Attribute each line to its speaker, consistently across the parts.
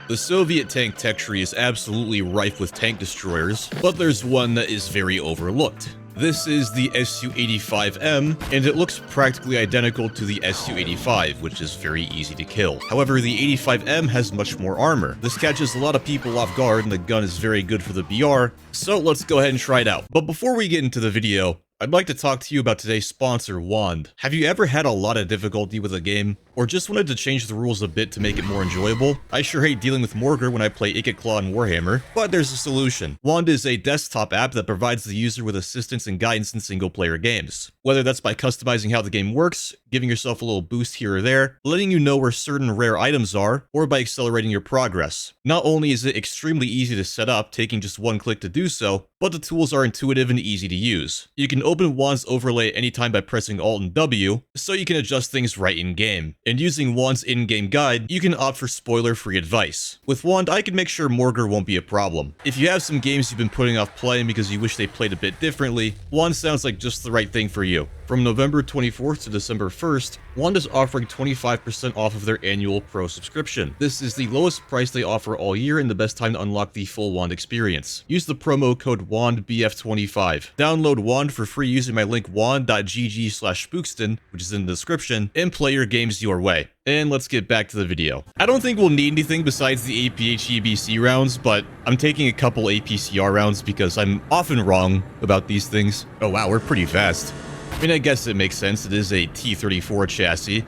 Speaker 1: The Soviet tank tech tree is absolutely rife with tank destroyers, but there's one that is very overlooked. This is the Su-85M, and it looks practically identical to the Su-85, which is very easy to kill. However, the 85M has much more armor. This catches a lot of people off guard, and the gun is very good for the BR, so let's go ahead and try it out. But before we get into the video, I'd like to talk to you about today's sponsor, Wand. Have you ever had a lot of difficulty with a game, or just wanted to change the rules a bit to make it more enjoyable? I sure hate dealing with Morgar when I play Claw and Warhammer, but there's a solution. Wand is a desktop app that provides the user with assistance and guidance in single-player games. Whether that's by customizing how the game works, giving yourself a little boost here or there, letting you know where certain rare items are, or by accelerating your progress. Not only is it extremely easy to set up, taking just one click to do so, but the tools are intuitive and easy to use. You can open Wand's overlay at any time by pressing Alt and W, so you can adjust things right in-game. And using Wand's in-game guide, you can opt for spoiler-free advice. With Wand, I can make sure Morgar won't be a problem. If you have some games you've been putting off playing because you wish they played a bit differently, Wand sounds like just the right thing for you. From November 24th to December 1st, Wand is offering 25% off of their annual Pro subscription. This is the lowest price they offer all year and the best time to unlock the full Wand experience. Use the promo code WANDBF25. Download Wand for free using my link wand.gg/Spookston, which is in the description, and play your games your way. And let's get back to the video. I don't think we'll need anything besides the APHEBC rounds, but I'm taking a couple APCR rounds because I'm often wrong about these things. Oh wow, we're pretty fast. I mean, I guess it makes sense. It is a T-34 chassis,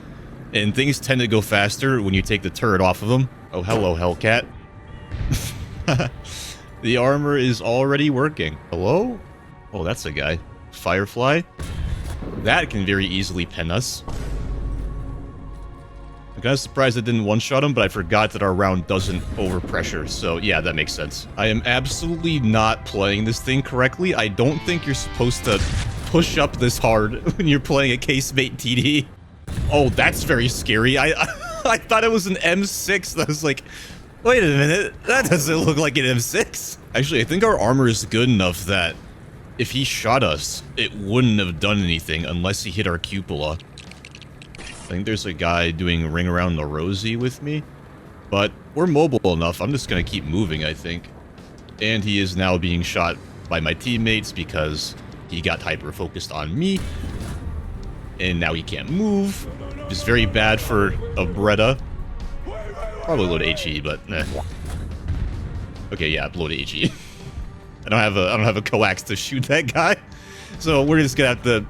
Speaker 1: and things tend to go faster when you take the turret off of them. Oh, hello, Hellcat. The armor is already working. Hello? Oh, that's a guy. Firefly? That can very easily pen us. I'm kind of surprised I didn't one-shot him, but I forgot that our round doesn't overpressure, so yeah, that makes sense. I am absolutely not playing this thing correctly. I don't think you're supposed to push up this hard when you're playing a casemate TD. Oh, that's very scary. I thought it was an M6. I was like, wait a minute, that doesn't look like an M6. Actually, I think our armor is good enough that if he shot us, it wouldn't have done anything unless he hit our cupola. I think there's a guy doing Ring Around the Rosie with me, but we're mobile enough. I'm just gonna keep moving, I think. And he is now being shot by my teammates because he got hyper-focused on me, and now he can't move. It's very bad for a Beretta. Probably load HE, but eh. Okay, yeah, load HE. I don't have a coax to shoot that guy, so we're just gonna have to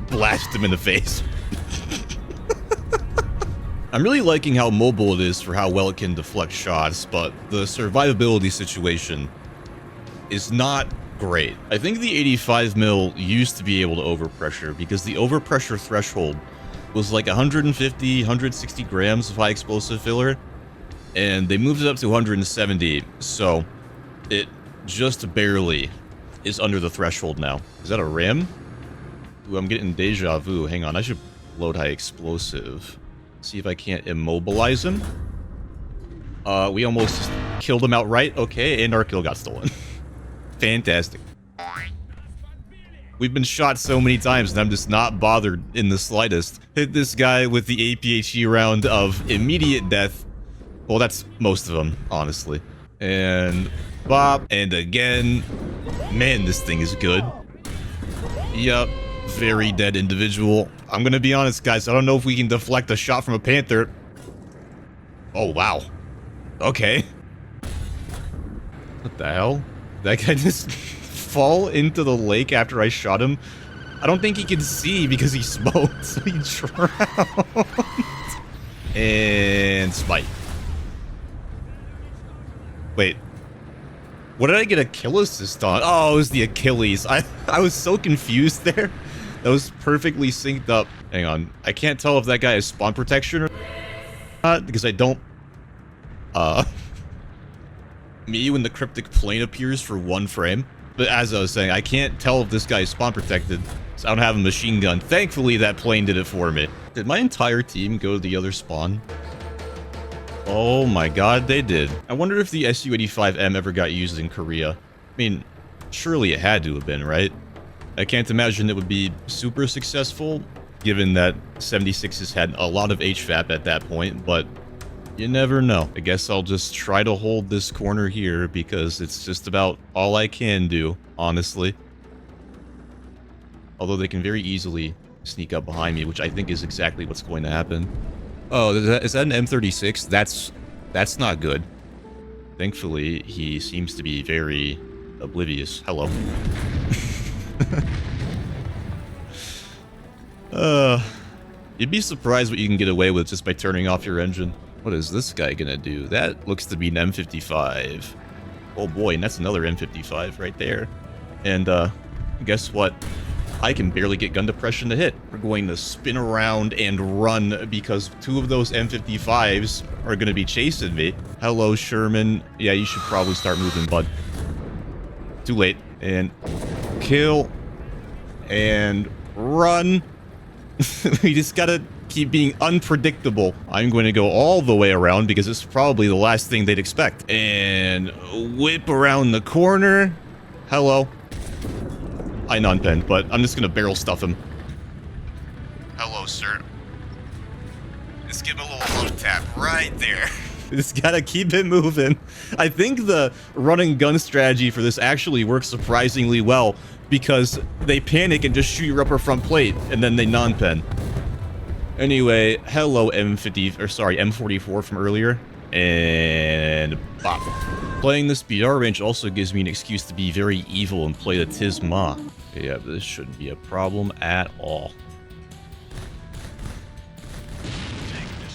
Speaker 1: blast him in the face. I'm really liking how mobile it is for how well it can deflect shots, but the survivability situation is not great. I think the 85 mil used to be able to overpressure because the overpressure threshold was like 150, 160 grams of high explosive filler, and they moved it up to 170, so it just barely is under the threshold now. Is that a ram? Ooh, I'm getting deja vu. Hang on, I should load high explosive. See if I can't immobilize him. We almost killed him outright. Okay, and our kill got stolen. Fantastic. We've been shot so many times and I'm just not bothered in the slightest. Hit this guy with the APHE round of immediate death. Well, that's most of them, honestly. And bop, and again. Man, this thing is good. Yup, very dead individual. I'm gonna be honest, guys, I don't know if we can deflect a shot from a Panther. Oh, wow. Okay. What the hell? That guy just fall into the lake after I shot him? I don't think he can see because he smoked, so he drowned. And smite. Wait. What did I get a kill assist on? Oh, it was the Achilles. I was so confused there. That was perfectly synced up. Hang on. I can't tell if that guy has spawn protection or not because I don't... Me when the cryptic plane appears for 1 frame. But as I was saying, I can't tell if this guy is spawn protected, so I don't have a machine gun. Thankfully, that plane did it for me. Did my entire team go to the other spawn? Oh my god, they did. I wonder if the Su-85M ever got used in Korea. I mean, surely it had to have been, right? I can't imagine it would be super successful, given that 76s had a lot of HVAP at that point, but You never know. I guess I'll just try to hold this corner here because it's just about all I can do, honestly. Although they can very easily sneak up behind me, which I think is exactly what's going to happen. Oh, is that an M36? That's not good. Thankfully, he seems to be very oblivious. Hello. You'd be surprised what you can get away with just by turning off your engine. What is this guy gonna do? That looks to be an M55. Oh boy, and that's another M55 right there. And guess what? I can barely get gun depression to hit. We're going to spin around and run because two of those M55s are going to be chasing me. Hello, Sherman. Yeah, you should probably start moving, bud. Too late. And kill. And run. We just gotta keep being unpredictable. I'm going to go all the way around because it's probably the last thing they'd expect. And whip around the corner. Hello. I non-penned, but I'm just gonna barrel stuff him. Hello, sir. Just give him a little love tap right there. Just gotta keep it moving. I think the run and gun strategy for this actually works surprisingly well because they panic and just shoot your upper front plate, and then they non-pen. Anyway, hello M44 from earlier, and bop. Playing this BR range also gives me an excuse to be very evil and play the Tizma. Yeah, this shouldn't be a problem at all.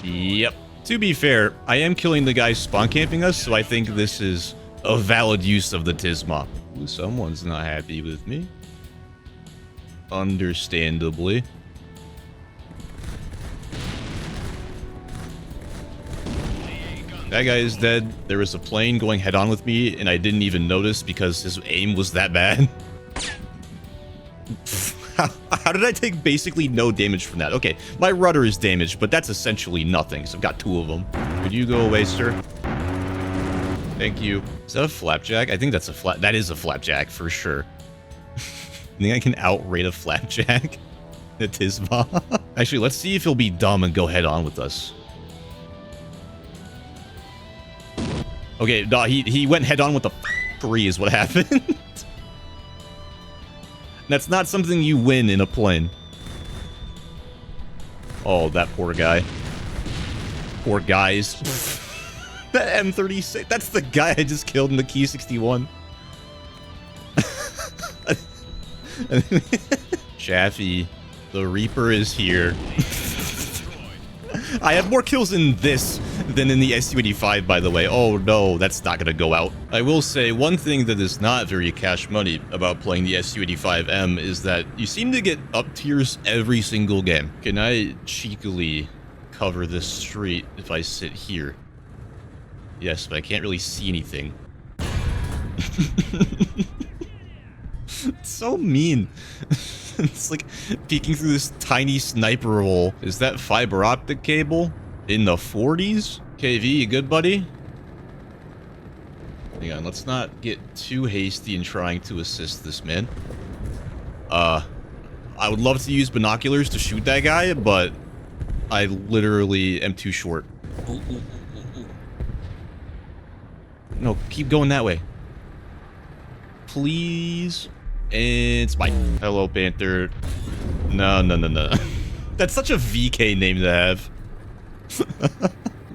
Speaker 1: Yep. To be fair, I am killing the guy spawn camping us, so I think this is a valid use of the Tizma. Ooh, someone's not happy with me. Understandably. That guy is dead. There was a plane going head-on with me, and I didn't even notice because his aim was that bad. How did I take basically no damage from that? Okay, my rudder is damaged, but that's essentially nothing, so I've got two of them. Could you go away, sir? Thank you. Is that a flapjack? I think that's a that is a flapjack, for sure. I think I can outrate a flapjack? The Tizma? Actually, let's see if he'll be dumb and go head-on with us. Okay, no, he went head-on with the free is what happened. That's not something you win in a plane. Oh, that poor guy. Poor guys. That M36, that's the guy I just killed in the Key 61. Chaffee, the Reaper is here. I have more kills in this than in the SU-85, by the way. Oh no, that's not gonna go out. I will say, one thing that is not very cash money about playing the SU-85M is that you seem to get up tiers every single game. Can I cheekily cover this street if I sit here? Yes, but I can't really see anything. It's so mean. It's like peeking through this tiny sniper hole. Is that fiber optic cable? In the 40s? KV, you good, buddy? Hang on, let's not get too hasty in trying to assist this man. I would love to use binoculars to shoot that guy, but I literally am too short. No, keep going that way. Please. And Spike. Hello, Panther. No. That's such a VK name to have.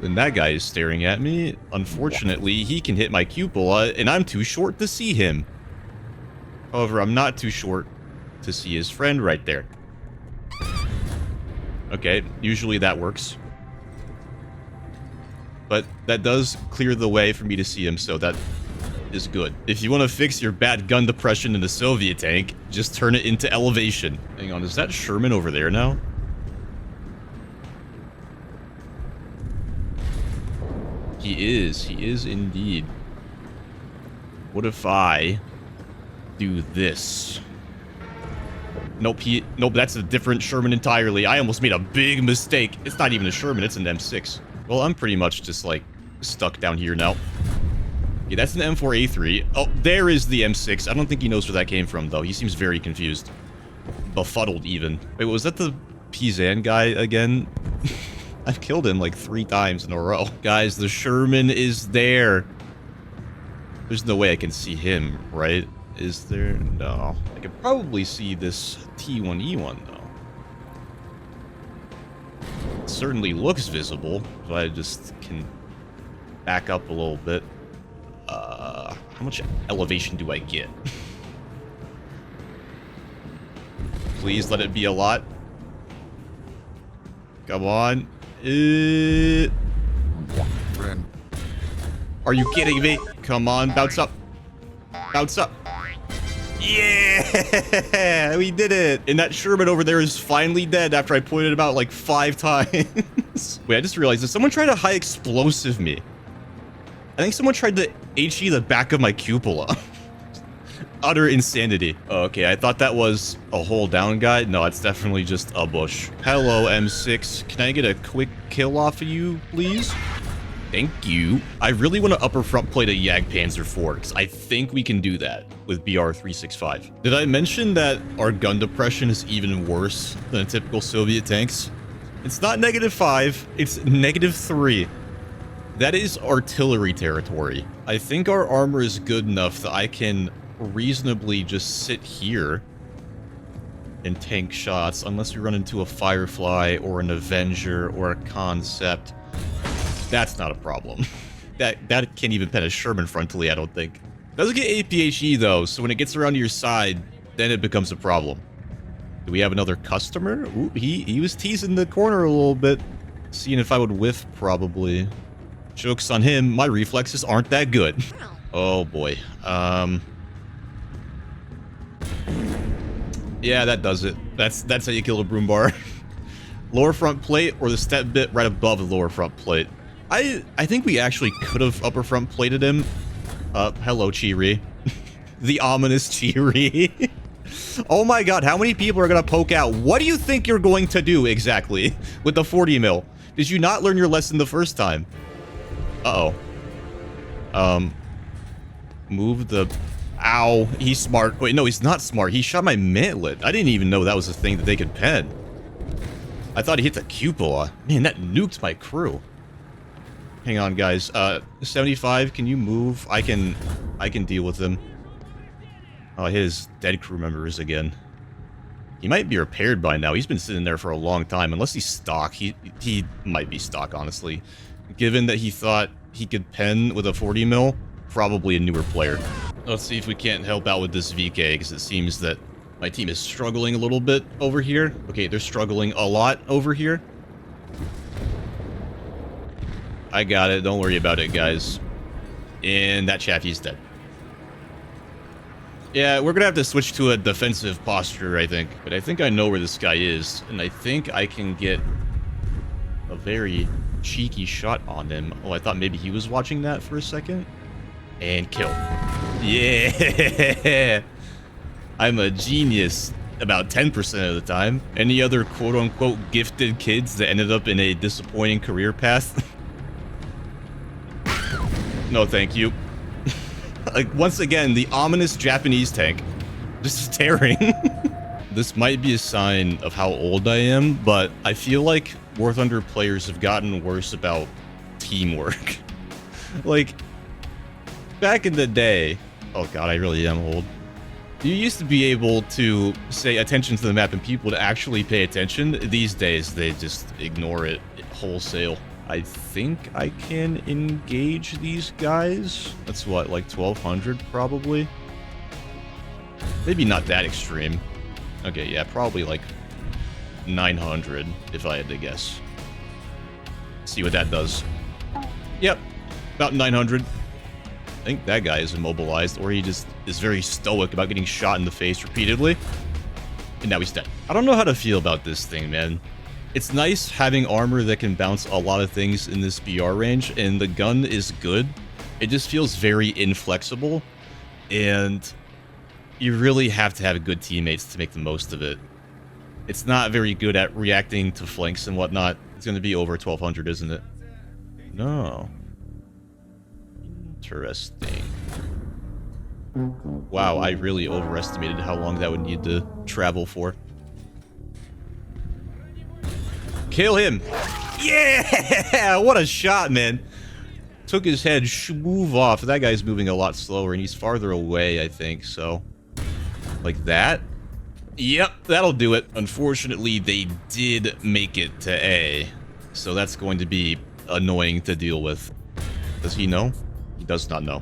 Speaker 1: And that guy is staring at me. Unfortunately, he can hit my cupola, and I'm too short to see him. However, I'm not too short to see his friend right there. Okay, usually that works. But that does clear the way for me to see him, so that is good. If you want to fix your bad gun depression in the Soviet tank, just turn it into elevation. Hang on, is that Sherman over there now? He is indeed. What if I do this? Nope, that's a different Sherman entirely. I almost made a big mistake. It's not even a Sherman, it's an M6. Well, I'm pretty much just like stuck down here now. Yeah, that's an M4A3. Oh, there is the M6. I don't think he knows where that came from, though. He seems very confused. Befuddled, even. Wait, was that the Pizan guy again? I've killed him like 3 times in a row. Guys, the Sherman is there. There's no way I can see him, right? Is there? No. I can probably see this T1E1, though. It certainly looks visible, but I just can back up a little bit. How much elevation do I get? Please let it be a lot. Come on. Are you kidding me? Come on, bounce up. Bounce up. Yeah! We did it! And that Sherman over there is finally dead after I pointed him out like 5 times. Wait, I just realized, did someone try to high explosive me? I think someone tried to HE the back of my cupola. Utter insanity. Okay, I thought that was a hole down guy. No, it's definitely just a bush. Hello, M6. Can I get a quick kill off of you, please? Thank you. I really want to upper front plate a Jagdpanzer IV, because I think we can do that with BR-365. Did I mention that our gun depression is even worse than typical Soviet tanks? It's not -5, it's -3. That is artillery territory. I think our armor is good enough that I can reasonably just sit here and tank shots, unless we run into a Firefly or an Avenger or a Concept. That's not a problem. That can't even pen a Sherman frontally, I don't think. Doesn't get APHE though, so when it gets around to your side, then it becomes a problem. Do we have another customer? Ooh, he was teasing the corner a little bit, seeing if I would whiff, probably. Joke's on him, my reflexes aren't that good. Oh boy. Yeah, that does it. That's how you kill a broom bar. Lower front plate or the step bit right above the lower front plate. I think we actually could have upper front plated him. Hello, Chiri. The ominous Chiri. Oh my god, how many people are gonna poke out? What do you think you're going to do exactly with the 40 mil? Did you not learn your lesson the first time? Uh-oh. Move the... Ow, he's smart. Wait, no, he's not smart. He shot my mantlet. I didn't even know that was a thing that they could pen. I thought he hit the cupola. Man, that nuked my crew. Hang on, guys. 75, can you move? I can deal with him. Oh, his dead crew members again. He might be repaired by now. He's been sitting there for a long time. Unless he's stock. He might be stock, honestly. Given that he thought he could pen with a 40 mil, probably a newer player. Let's see if we can't help out with this VK, because it seems that my team is struggling a little bit over here. Okay, they're struggling a lot over here. I got it. Don't worry about it, guys. And that Chaffee's dead. Yeah, we're gonna have to switch to a defensive posture, I think. But I think I know where this guy is, and I think I can get a very cheeky shot on him. Oh, I thought maybe he was watching that for a second. And kill. Yeah! I'm a genius about 10% of the time. Any other quote-unquote gifted kids that ended up in a disappointing career path? No, thank you. Like, once again, the ominous Japanese tank. Just staring. This might be a sign of how old I am, but I feel like War Thunder players have gotten worse about teamwork. Like, back in the day... Oh god, I really am old. You used to be able to say attention to the map and people would actually pay attention. These days, they just ignore it wholesale. I think I can engage these guys. That's what, like 1200 probably? Maybe not that extreme. Okay, yeah, probably like 900 if I had to guess. See what that does. Yep, about 900. I think that guy is immobilized, or he just is very stoic about getting shot in the face repeatedly. And now he's dead. I don't know how to feel about this thing, man. It's nice having armor that can bounce a lot of things in this BR range, and the gun is good. It just feels very inflexible, and you really have to have good teammates to make the most of it. It's not very good at reacting to flanks and whatnot. It's going to be over 1200, isn't it? No. Interesting. Wow, I really overestimated how long that would need to travel for. Kill him! Yeah! What a shot, man. Took his head, move off. That guy's moving a lot slower, and he's farther away, I think, so... Like that? Yep, that'll do it. Unfortunately, they did make it to A, so that's going to be annoying to deal with. Does he know? He does not know.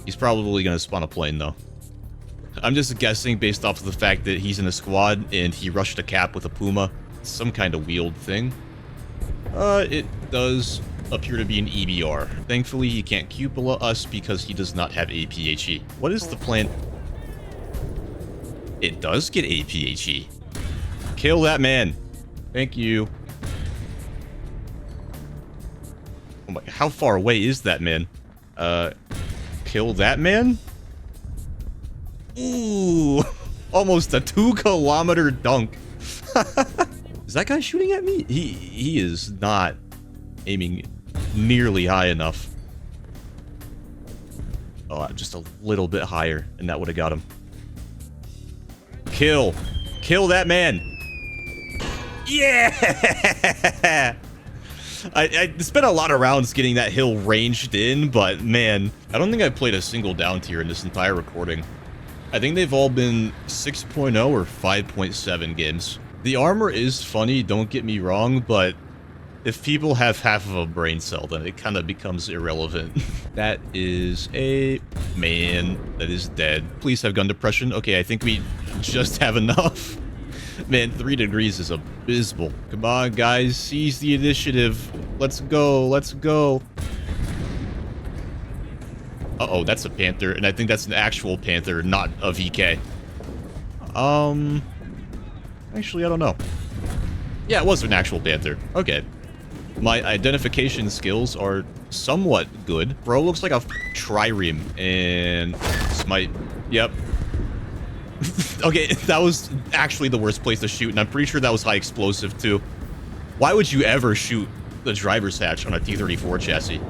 Speaker 1: He's probably going to spawn a plane, though. I'm just guessing based off of the fact that he's in a squad and he rushed a cap with a Puma. Some kind of wheeled thing. It does appear to be an EBR. Thankfully, he can't cupola us because he does not have APHE. What is the plan? It does get APHE. Kill that man. Thank you. Oh my, how far away is that man? Kill that man? Ooh, almost a 2-kilometer dunk. Is that guy shooting at me? He is not aiming nearly high enough. Oh, just a little bit higher, and that would have got him. Kill that man. Yeah. I spent a lot of rounds getting that hill ranged in, but man, I don't think I played a single down tier in this entire recording. I think they've all been 6.0 or 5.7 games. The armor is funny, don't get me wrong, but if people have half of a brain cell, then it kind of becomes irrelevant. That is a man that is dead. Please have gun depression. Okay, I think we just have enough. Man, 3 degrees is abysmal. Come on, guys, seize the initiative. Let's go, let's go. Uh-oh, that's a panther, and I think that's an actual panther, not a VK. Actually, I don't know. Yeah, it was an actual panther. Okay. My identification skills are somewhat good. Bro looks like a trireme, and smite. Yep. Okay, that was actually the worst place to shoot, and I'm pretty sure that was high explosive, too. Why would you ever shoot the driver's hatch on a T-34 chassis?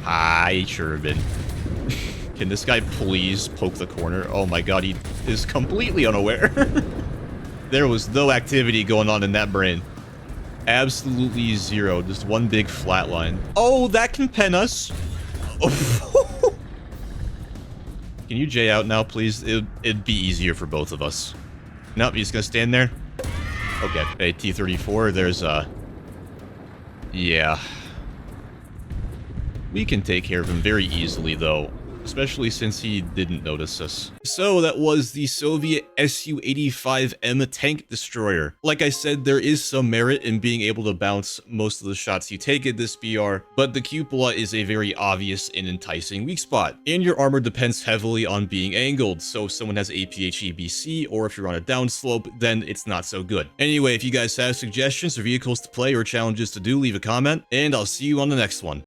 Speaker 1: Hi, Sherman. Can this guy please poke the corner? Oh my god, he is completely unaware. There was no activity going on in that brain. Absolutely zero. Just one big flat line. Oh, that can pen us. Oh. Can you J out now, please? It'd be easier for both of us. Nope, he's gonna stand there. Okay, hey, T-34, there's yeah. We can take care of him very easily, though. Especially since he didn't notice us. So that was the Soviet Su-85M tank destroyer. Like I said, there is some merit in being able to bounce most of the shots you take at this BR, but the cupola is a very obvious and enticing weak spot. And your armor depends heavily on being angled, so if someone has APHE BC, or if you're on a downslope, then it's not so good. Anyway, if you guys have suggestions for vehicles to play or challenges to do, leave a comment, and I'll see you on the next one.